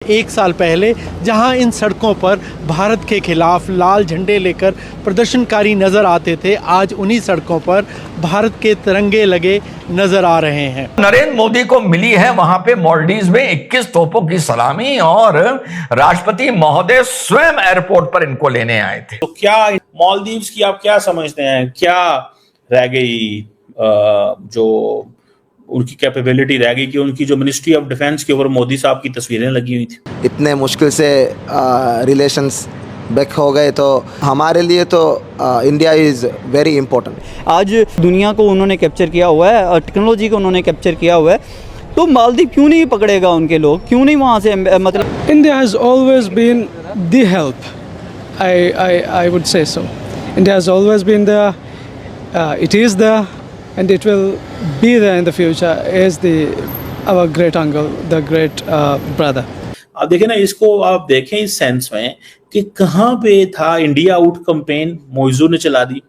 एक साल पहले जहां इन सड़कों पर भारत के खिलाफ लाल झंडे लेकर प्रदर्शनकारी नजर आते थे, आज उन्हीं सड़कों पर भारत के तिरंगे लगे नजर आ रहे हैं। नरेंद्र मोदी को मिली है वहां पे मालदीव में 21 तोपों की सलामी और राष्ट्रपति महोदय स्वयं एयरपोर्ट पर इनको लेने आए थे। तो क्या मालदीव की आप क्या समझते हैं, क्या रह गई जो उनकी कैपेबिलिटी रह गई कि उनकी जो मिनिस्ट्री ऑफ डिफेंस के ऊपर मोदी साहब की तस्वीरें लगी हुई थी? इतने मुश्किल से रिलेशंस बैक हो गए, तो हमारे लिए तो इंडिया इज़ वेरी इम्पोर्टेंट। आज दुनिया को उन्होंने कैप्चर किया हुआ है और टेक्नोलॉजी को उन्होंने कैप्चर किया हुआ है, तो मालदीव क्यों नहीं पकड़ेगा उनके लोग, क्यों नहीं वहाँ से मतलब। India has always been the help. I would say so. India has always been there. It is there, and it will be there in the future as our great uncle, the great brother. आप देखें ना, इसको आप देखें इस sense में कि कहाँ पे था इंडिया आउट कैंपेन मोइजू ने चला दी,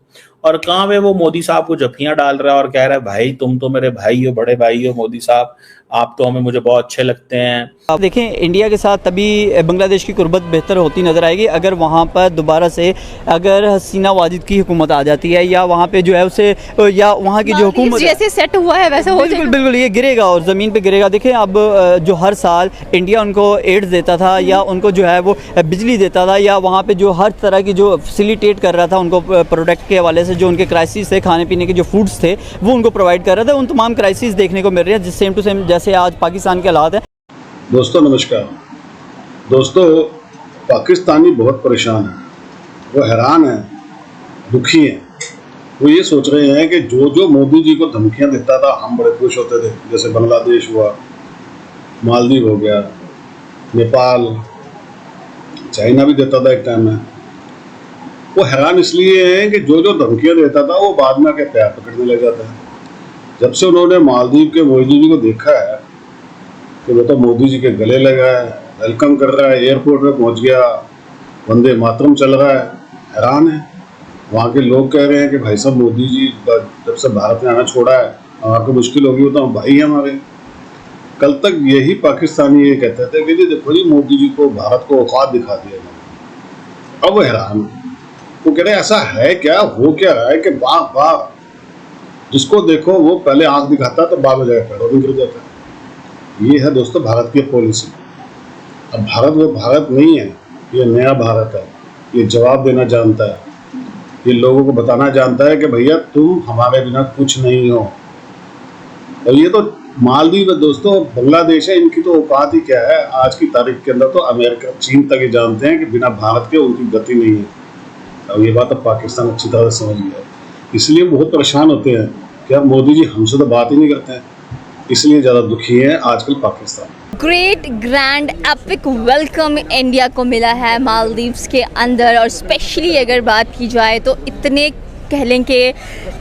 और कहाँ पे वो मोदी साहब को जफ्फियां डाल रहा है और कह रहा है भाई तुम तो मेरे भाई हो, बड़े भाई हो मोदी साहब, आप तो हमें मुझे बहुत अच्छे लगते हैं। आप देखें इंडिया के साथ तभी बांग्लादेश की कुर्बत बेहतर होती नज़र आएगी अगर वहाँ पर दोबारा से अगर हसीना वाजिद की हुकूमत आ जाती है, या वहाँ पे जो है उसे, या वहाँ की जो हुकूमत जैसे सेट हुआ है वैसे हो जाएगा। बिल्कुल ये गिरेगा और ज़मीन पे गिरेगा। देखें अब जो हर साल इंडिया उनको एड्स देता था या उनको जो है वो बिजली देता था, या वहाँ पे जो हर तरह की जो फैसिलिटेट कर रहा था उनको प्रोडक्ट के हवाले से, जो उनके क्राइसिस थे, खाने पीने के जो फूड्स थे वो उनको प्रोवाइड कर रहा था, उन तमाम क्राइसिस देखने को मिल रही है जिस सेम टू सेम जैसे आज पाकिस्तान के हालात है। दोस्तों नमस्कार। दोस्तों, पाकिस्तानी बहुत परेशान हैं, वो हैरान हैं, दुखी हैं। वो ये सोच रहे हैं कि जो मोदी जी को धमकियां देता था हम बड़े खुश होते थे, जैसे बांग्लादेश हुआ, मालदीव हो गया, नेपाल, चाइना भी देता था एक टाइम में। वो हैरान इसलिए हैं कि जो धमकियां देता था वो बाद में आके पैर पकड़ने लग जाता है। जब से उन्होंने मालदीव के मोदी जी को देखा है कि वो तो मोदी जी के गले लगा है, वेलकम कर रहा है, एयरपोर्ट में पहुंच गया, वंदे मातरम चल रहा है, हैरान है। वहाँ के लोग कह रहे हैं कि भाई साहब मोदी जी जब से भारत में आना छोड़ा है आपको मुश्किल होगी, वो तो भाई है हमारे। कल तक यही पाकिस्तानी ये कहते थे कि जी देखो जी मोदी जी को भारत को औकात दिखा दिया। अब वो हैरान, वो कह रहे हैं ऐसा है क्या, हो क्या रहा है कि बार बार जिसको देखो वो पहले आंख दिखाता है तो बाद में जाकर पैरों में गिर जाता है। ये है दोस्तों भारत की पॉलिसी। अब भारत वो भारत नहीं है, ये नया भारत है। ये जवाब देना जानता है, ये लोगों को बताना जानता है कि भैया तुम हमारे बिना कुछ नहीं हो। और ये तो मालदीव है दोस्तों, बांग्लादेश है, इनकी तो औकात ही क्या है। आज की तारीख के अंदर तो अमेरिका, चीन तक ये जानते हैं कि बिना भारत के उनकी गति नहीं है। और ये बात अब पाकिस्तान अच्छी तरह से समझ गया है, इसलिए बहुत परेशान होते हैं कि अब मोदी जी हमसे तो बात ही नहीं करते हैं, इसलिए ज़्यादा दुखी है आजकल Pakistan. Great grand epic welcome India को मिला है मालदीव्स के अंदर, और स्पेशली अगर बात की जाए तो इतने कह लें कि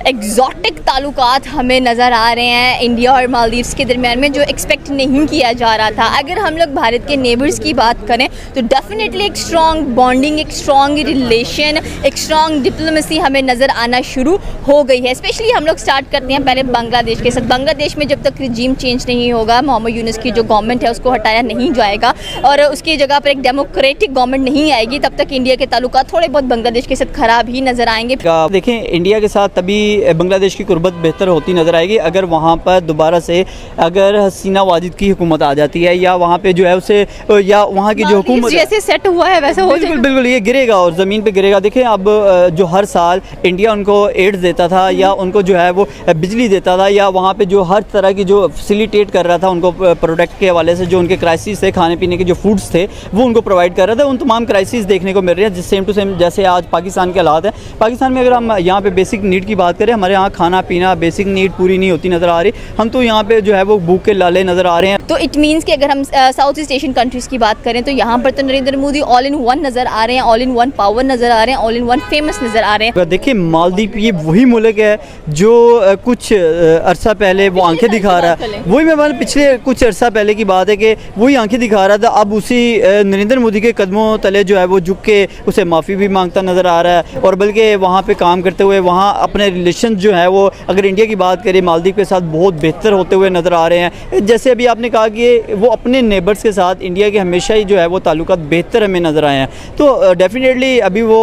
एग्जॉटिक ताल्लुकात हमें नज़र आ रहे हैं इंडिया और मालदीव्स के दरमियान में, जो एक्सपेक्ट नहीं किया जा रहा था। अगर हम लोग भारत के नेबर्स की बात करें तो डेफिनेटली एक स्ट्रॉन्ग बॉन्डिंग, एक स्ट्रॉन्ग रिलेशन, एक स्ट्रॉन्ग डिप्लोमेसी हमें नज़र आना शुरू हो गई है। स्पेशली हम लोग स्टार्ट करते हैं पहले बांग्लादेश के साथ। बांग्लादेश में जब तक रिजीम चेंज नहीं होगा, मोहम्मद यूनुस की जो गवर्नमेंट है उसको हटाया नहीं जाएगा और उसकी जगह पर एक डेमोक्रेटिक गवर्नमेंट नहीं आएगी, तब तक इंडिया के ताल्लुकात थोड़े बहुत बांग्लादेश के साथ ख़राब ही नज़र आएंगे। देखें इंडिया के साथ तभी बांग्लादेश की कुर्बत बेहतर होती नज़र आएगी अगर वहाँ पर दोबारा से अगर हसीना वाजिद की हुकूमत आ जाती है, या वहाँ पे जो है उसे, या वहाँ की जो हुकूमत जैसे सेट हुआ है वैसे हो जाएगा। बिल्कुल ये गिरेगा और ज़मीन पे गिरेगा। देखें अब जो हर साल इंडिया उनको एड्स देता था या उनको जो है वो बिजली देता था, या वहाँ पे जो हर तरह की जो फैसिलिटेट कर रहा था उनको प्रोडक्ट के हवाले से, जो उनके क्राइसिस थे, खाने पीने के जो फूड्स थे वो उनको प्रोवाइड कर रहा था, उन तमाम क्राइसिस देखने को मिल रही है जिस सेम टू सेम जैसे आज पाकिस्तान के हालात है। पाकिस्तान में अगर हम यहाँ पे बेसिक नीड की बात करें, हमारे यहाँ खाना पीना बेसिक नीड पूरी नहीं होती नज़र आ रही, हम तो यहाँ पे जो है वो भूख के लाले नज़र आ रहे हैं। तो इट मीन्स कि अगर हम साउथ ईस्ट एशियन कंट्रीज़ की बात करें तो यहाँ पर तो Narendra Modi all in one नज़र आ रहे हैं, ऑल इन वन पावर नज़र आ रहे हैं, ऑल इन वन फेमस नज़र आ रहे हैं। देखिए मालदीव ये वही मुल्क है जो कुछ अरसा पहले वो आंखें दिखा रहा है, वही मैं पिछले कुछ अरसा पहले की बात है कि वही आंखें दिखा रहा था। अब उसी नरेंद्र मोदी के कदमों तले जो है वो झुक के उसे माफ़ी भी मांगता नज़र आ रहा है, और बल्कि वहाँ पे काम करते करते हुए वहाँ अपने रिलेशन जो है वो, अगर इंडिया की बात करें, मालदीव के साथ बहुत बेहतर होते हुए नज़र आ रहे हैं। जैसे अभी आपने कहा कि वो अपने नेबर्स के साथ इंडिया के हमेशा ही जो है वो ताल्लुकात बेहतर हमें नज़र आए हैं। तो डेफिनेटली अभी वो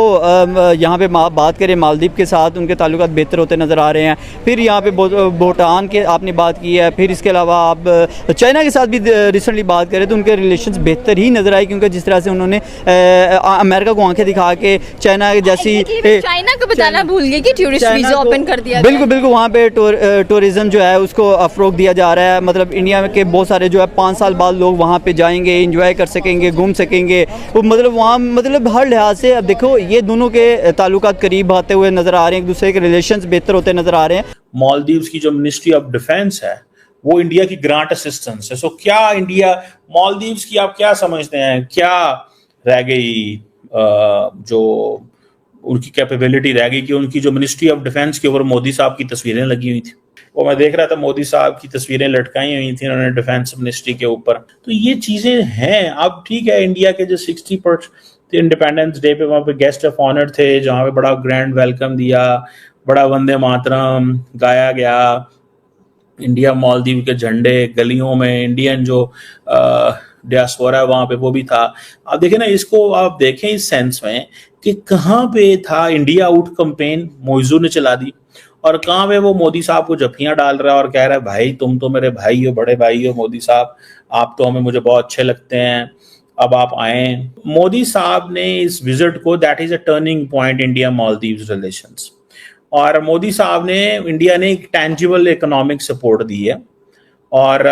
यहाँ पे बात करें मालदीव के साथ, उनके ताल्लुकात बेहतर होते नज़र आ रहे हैं। फिर यहाँ पे भूटान के आपने बात की है, फिर इसके अलावा आप चाइना के साथ भी रिसेंटली बात करें तो उनके रिलेशंस बेहतर ही नज़र आए, क्योंकि जिस तरह से उन्होंने अमेरिका को आंखें दिखा के चाइना जैसी, चाइना को बताना भूल गए कि टूरिस्ट वीज़ा ओपन कर दिया। बिल्कुल बिल्कुल, वहाँ पे टूरिज़्म जो है उसको फ़रोग़ दिया जा रहा है। मतलब इंडिया के बहुत सारे जो है 5 साल बाद लोग वहाँ पे जाएंगे, एंजॉय कर सकेंगे, घूम सकेंगे। वो मतलब वहाँ मतलब हर लिहाज से अब देखो ये दोनों के ताल्लुकात करीब आते हुए नज़र आ रहे हैं, एक दूसरे के रिलेशंस बेहतर होते नज़र आ रहे हैं। मालदीव्स की जो मिनिस्ट्री ऑफ डिफेंस है वो इंडिया की ग्रांट असिस्टेंस है। सो क्या इंडिया मालदीव्स की आप क्या समझते हैं, क्या रह गई जो उनकी कैपेबिलिटी रह गई कि उनकी जो मिनिस्ट्री ऑफ डिफेंस के ऊपर मोदी साहब की तस्वीरें लगी हुई थी? वो मैं देख रहा था, मोदी साहब की तस्वीरें लटकाई हुई थी उन्होंने डिफेंस मिनिस्ट्री के ऊपर। तो ये चीजें हैं। अब ठीक है, इंडिया के जो 60 इंडिपेंडेंस डे पे वहां पे गेस्ट ऑफ ऑनर थे, जहाँ पे बड़ा ग्रैंड वेलकम दिया, बड़ा वंदे मातरम गाया गया, इंडिया मालदीव के झंडे गलियों में, इंडियन जो डियास्पोरा है वहां पे वो भी था। आप देखें ना, इसको आप देखें इस सेंस में कि कहाँ पे था इंडिया आउट कैंपेन मोइजू ने चला दी, और कहाँ पे वो मोदी साहब को जफ्फियां डाल रहा है और कह रहा है भाई तुम तो मेरे भाई हो, बड़े भाई हो मोदी साहब, आप तो हमें मुझे बहुत अच्छे लगते हैं, अब आप आए। मोदी साहब ने इस विजिट को, that is a turning point India Maldives relations, और मोदी साहब ने, इंडिया ने एक टेंजिबल इकोनॉमिक सपोर्ट दी है और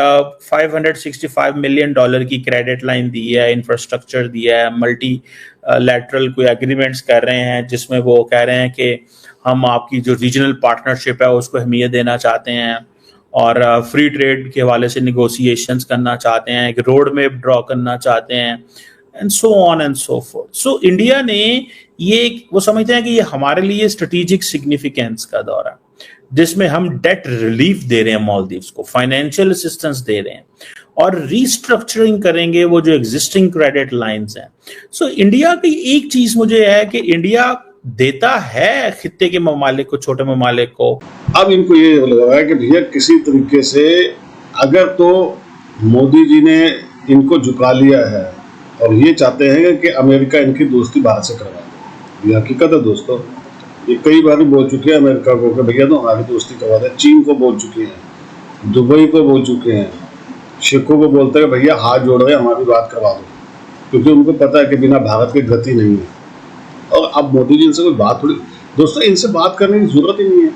$565 मिलियन की क्रेडिट लाइन दी है, इंफ्रास्ट्रक्चर दिया है, मल्टी लैटरल कोई एग्रीमेंट्स कर रहे हैं जिसमें वो कह रहे हैं कि हम आपकी जो रीजनल पार्टनरशिप है उसको अहमियत देना चाहते हैं और फ्री ट्रेड के हवाले से निगोशिएशंस करना चाहते हैं, एक रोड मैप ड्रॉ करना चाहते हैं, and so on and so fourth. So India ने ये, वो समझते हैं कि ये हमारे लिए स्ट्रेटेजिक सिग्निफिकेंस का दौर है जिसमें हम डेट रिलीफ दे रहे हैं मालदीव्स को, फाइनेंशियल असिस्टेंस दे रहे हैं और रीस्ट्रक्चरिंग करेंगे वो जो एग्जिस्टिंग क्रेडिट लाइंस हैं। सो इंडिया की एक चीज मुझे है कि इंडिया देता है खित्ते के ममालिक को, छोटे ममालिक को। अब इनको ये लगा है कि भैया किसी तरीके से अगर तो मोदी जी ने इनको झुका लिया है और ये चाहते हैं कि अमेरिका इनकी दोस्ती बाहर से करवा दे। ये हकीकत है दोस्तों, ये कई बार बोल चुके हैं अमेरिका को कि भैया तो हमारी दोस्ती करवा दे। चीन को बोल चुके हैं, दुबई को बोल चुके हैं, शेखों को बोलते हैं भैया हाथ जोड़ रहे हमारी बात करवा दो, क्योंकि उनको पता है कि बिना भारत के गति नहीं है। और अब मोदी जी इनसे कोई बात थोड़ी, दोस्तों इनसे बात करने की जरूरत ही नहीं है।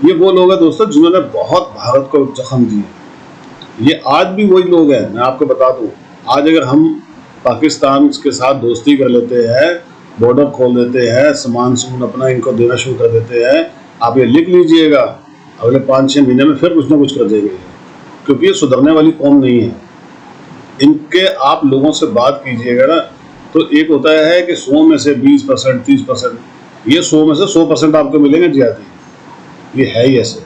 ये वो लोग हैं दोस्तों जिन्होंने बहुत भारत को जख्म दिए। ये आज भी वही लोग हैं। मैं आपको बता दूं, आज अगर हम पाकिस्तान के साथ दोस्ती कर लेते हैं, बॉर्डर खोल देते हैं, सामान सुमन अपना इनको देना शुरू कर देते हैं, आप ये लिख लीजिएगा अगले 5-6 महीने में फिर कुछ ना कुछ कर देंगे, क्योंकि ये सुधरने वाली कौम नहीं है। इनके आप लोगों से बात कीजिएगा ना, तो एक होता है कि 100 में से 20%, 30%, ये 100 में से 100% आपको मिलेंगे ज्यादा। ये है ही ऐसे,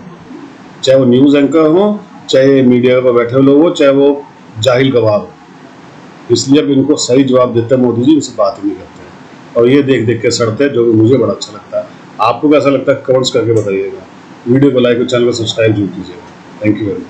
चाहे वो न्यूज़ एंकर हो, चाहे मीडिया पर बैठे लोग हो, चाहे वो जाहिल गवाह हो। इसलिए अब इनको सही जवाब देते हैं मोदी जी, इनसे बात ही नहीं करते हैं और ये देख देख के सड़ते हैं, जो कि मुझे बड़ा अच्छा लगता है। आपको कैसा लगता है कमेंट्स करके बताइएगा। वीडियो को लाइक और चैनल को सब्सक्राइब जरूर कीजिएगा। Thank you very much.